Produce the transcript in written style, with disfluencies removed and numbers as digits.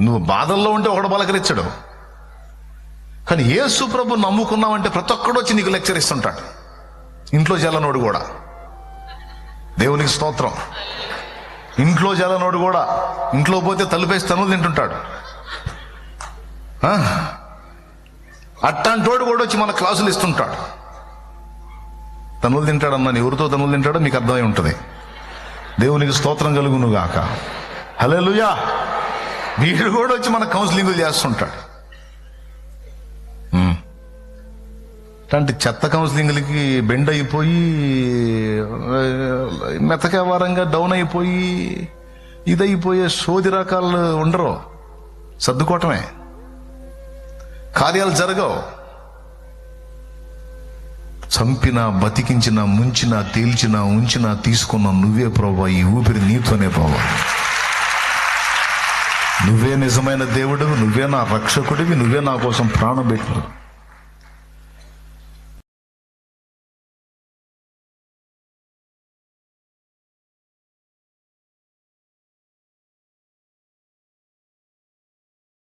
నువ్వు బాధల్లో ఉంటే ఒకడు పలకరించడు. కానీ యేసు ప్రభు నమ్ముకున్నావంటే ప్రతి ఒక్కడు వచ్చి నీకు లెక్చర్ ఇస్తుంటాడు. ఇంట్లో జలనోడు కూడా, దేవునికి స్తోత్రం. ఇంట్లో జలనోడు కూడా ఇంట్లో పోతే తలుపేసి తనులు తింటుంటాడు. అట్టాంటోడు కూడా వచ్చి మన క్లాసులు ఇస్తుంటాడు. తనులు తింటాడన్నా, ఎవరితో తనులు తింటాడో మీకు అర్థమై ఉంటుంది. దేవునికి స్తోత్రం కలుగును గాక. హల్లెలూయా. వీడు కూడా వచ్చి మన కౌన్సిలింగ్లు చేస్తుంటాడు. అంటే చెత్త కౌన్సిలింగ్లకి బెండ్ అయిపోయి, మెతకవారంగా డౌన్ అయిపోయి, ఇదైపోయే సోది రకాలు ఉండరు. సర్దుకోవటమే, కార్యాలు జరగవు. చంపినా, బతికించిన, ముంచిన, తేల్చిన, ఉంచిన, తీసుకున్న నువ్వే ప్రభువా. ఈ ఊపిరి నీతోనే ప్రభువా. నువ్వే నిజమైన దేవుడు, నువ్వే నా రక్షకుడివి, నువ్వే నా కోసం ప్రాణం పెట్టినవు.